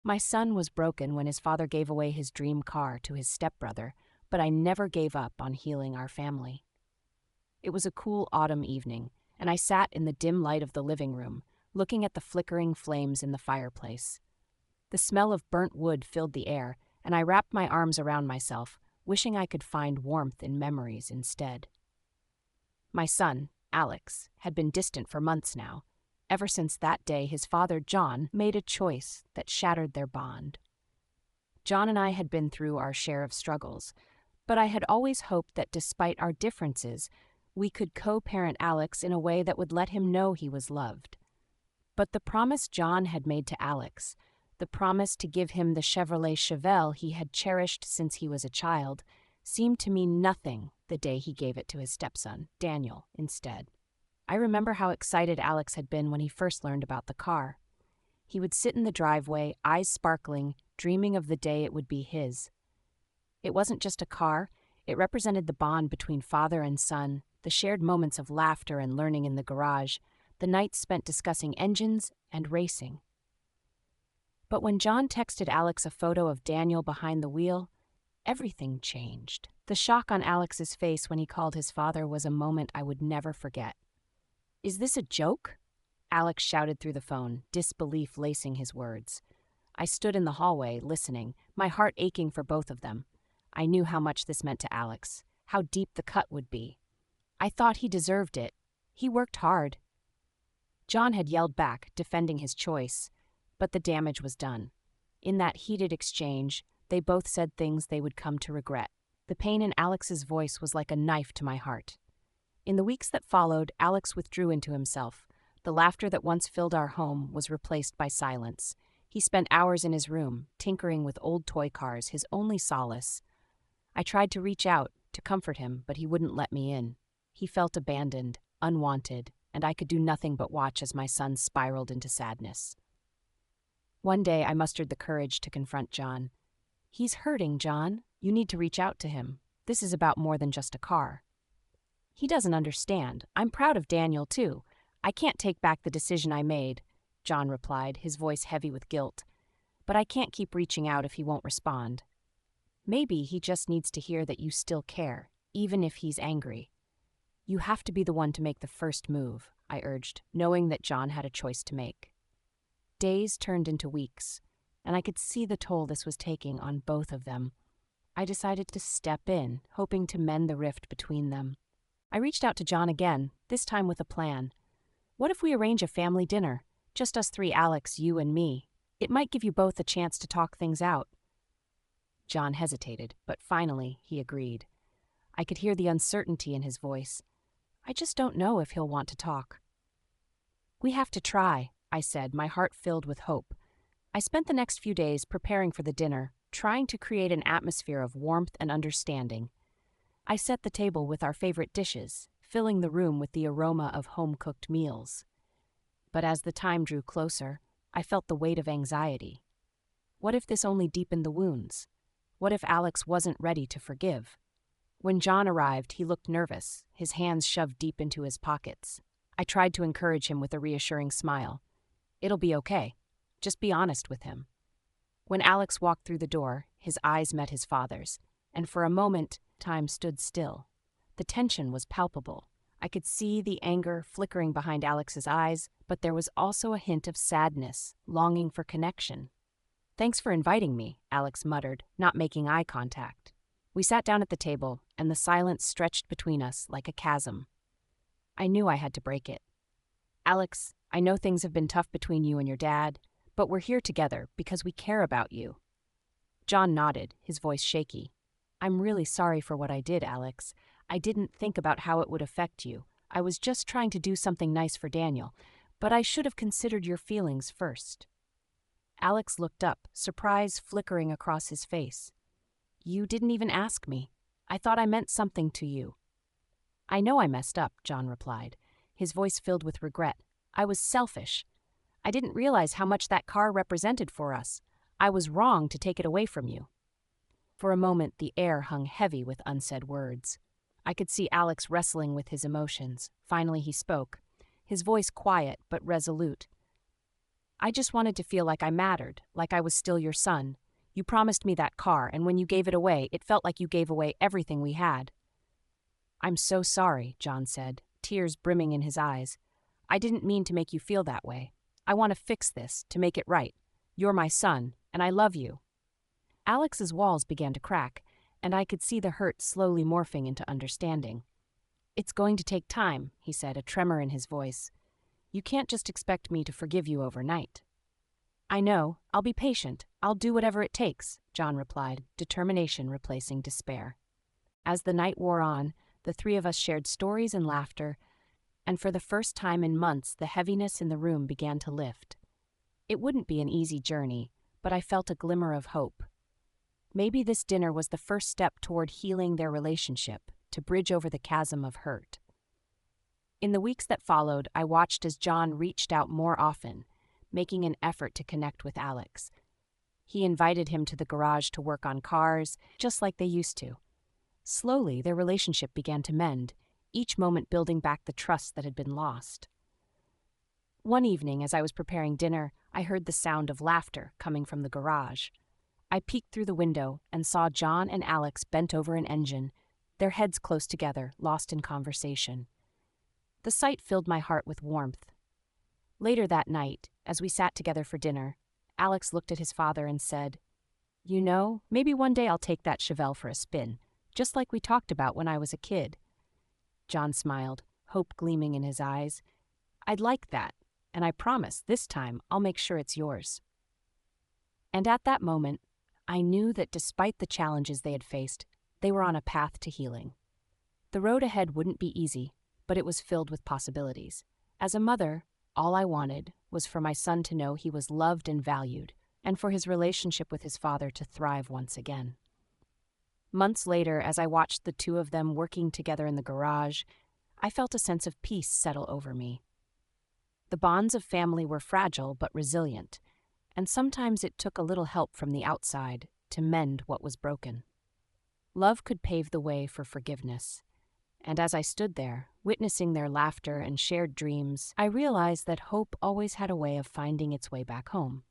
My son was broken when his father gave away his dream car to his stepbrother, but I never gave up on healing our family. It was a cool autumn evening, and I sat in the dim light of the living room, looking at the flickering flames in the fireplace. The smell of burnt wood filled the air, and I wrapped my arms around myself, wishing I could find warmth in memories instead. My son, Alex, had been distant for months now, ever since that day his father, John, made a choice that shattered their bond. John and I had been through our share of struggles, but I had always hoped that despite our differences, we could co-parent Alex in a way that would let him know he was loved. But the promise John had made to Alex, the promise to give him the Chevrolet Chevelle he had cherished since he was a child, seemed to mean nothing the day he gave it to his stepson, Daniel, instead. I remember how excited Alex had been when he first learned about the car. He would sit in the driveway, eyes sparkling, dreaming of the day it would be his. It wasn't just a car, it represented the bond between father and son, the shared moments of laughter and learning in the garage, the nights spent discussing engines and racing. But when John texted Alex a photo of Daniel behind the wheel, everything changed. The shock on Alex's face when he called his father was a moment I would never forget. "Is this a joke?" Alex shouted through the phone, disbelief lacing his words. I stood in the hallway, listening, my heart aching for both of them. I knew how much this meant to Alex, how deep the cut would be. I thought he deserved it. He worked hard. John had yelled back, defending his choice, but the damage was done. In that heated exchange, they both said things they would come to regret. The pain in Alex's voice was like a knife to my heart. In the weeks that followed, Alex withdrew into himself. The laughter that once filled our home was replaced by silence. He spent hours in his room, tinkering with old toy cars, his only solace. I tried to reach out, to comfort him, but he wouldn't let me in. He felt abandoned, unwanted, and I could do nothing but watch as my son spiraled into sadness. One day, I mustered the courage to confront John. "He's hurting, John. You need to reach out to him. This is about more than just a car." "He doesn't understand. I'm proud of Daniel, too. I can't take back the decision I made," John replied, his voice heavy with guilt. "But I can't keep reaching out if he won't respond. Maybe he just needs to hear that you still care, even if he's angry. You have to be the one to make the first move," I urged, knowing that John had a choice to make. Days turned into weeks, and I could see the toll this was taking on both of them. I decided to step in, hoping to mend the rift between them. I reached out to John again, this time with a plan. "What if we arrange a family dinner? Just us three, Alex, you, and me. It might give you both a chance to talk things out." John hesitated, but finally he agreed. I could hear the uncertainty in his voice. "I just don't know if he'll want to talk." "We have to try," I said, my heart filled with hope. I spent the next few days preparing for the dinner, trying to create an atmosphere of warmth and understanding. I set the table with our favorite dishes, filling the room with the aroma of home-cooked meals. But as the time drew closer, I felt the weight of anxiety. What if this only deepened the wounds? What if Alex wasn't ready to forgive? When John arrived, he looked nervous, his hands shoved deep into his pockets. I tried to encourage him with a reassuring smile. "It'll be okay. Just be honest with him." When Alex walked through the door, his eyes met his father's, and for a moment, time stood still. The tension was palpable. I could see the anger flickering behind Alex's eyes, but there was also a hint of sadness, longing for connection. "Thanks for inviting me," Alex muttered, not making eye contact. We sat down at the table, and the silence stretched between us like a chasm. I knew I had to break it. "Alex, I know things have been tough between you and your dad, but we're here together because we care about you." John nodded, his voice shaky. "I'm really sorry for what I did, Alex. I didn't think about how it would affect you. I was just trying to do something nice for Daniel, but I should have considered your feelings first." Alex looked up, surprise flickering across his face. "You didn't even ask me. I thought I meant something to you." "I know I messed up," John replied, his voice filled with regret. "I was selfish. I didn't realize how much that car represented for us. I was wrong to take it away from you." For a moment, the air hung heavy with unsaid words. I could see Alex wrestling with his emotions. Finally he spoke, his voice quiet but resolute. I just wanted to feel like I mattered, like I was still your son. You promised me that car, and when you gave it away, it felt like you gave away everything we had." "I'm so sorry," John said, tears brimming in his eyes. "I didn't mean to make you feel that way. I want to fix this, to make it right. You're my son, and I love you." Alex's walls began to crack, and I could see the hurt slowly morphing into understanding. "It's going to take time," he said, a tremor in his voice. "You can't just expect me to forgive you overnight." "I know. I'll be patient. I'll do whatever it takes," John replied, determination replacing despair. As the night wore on, the three of us shared stories and laughter, and for the first time in months, the heaviness in the room began to lift. It wouldn't be an easy journey, but I felt a glimmer of hope. Maybe this dinner was the first step toward healing their relationship, to bridge over the chasm of hurt. In the weeks that followed, I watched as John reached out more often, making an effort to connect with Alex. He invited him to the garage to work on cars, just like they used to. Slowly, their relationship began to mend, each moment building back the trust that had been lost. One evening, as I was preparing dinner, I heard the sound of laughter coming from the garage. I peeked through the window and saw John and Alex bent over an engine, their heads close together, lost in conversation. The sight filled my heart with warmth. Later that night, as we sat together for dinner, Alex looked at his father and said, "You know, maybe one day I'll take that Chevelle for a spin, just like we talked about when I was a kid." John smiled, hope gleaming in his eyes. "I'd like that, and I promise this time I'll make sure it's yours." And at that moment, I knew that despite the challenges they had faced, they were on a path to healing. The road ahead wouldn't be easy, but it was filled with possibilities. As a mother, all I wanted was for my son to know he was loved and valued, and for his relationship with his father to thrive once again. Months later, as I watched the two of them working together in the garage, I felt a sense of peace settle over me. The bonds of family were fragile but resilient, and sometimes it took a little help from the outside to mend what was broken. Love could pave the way for forgiveness. And as I stood there, witnessing their laughter and shared dreams, I realized that hope always had a way of finding its way back home.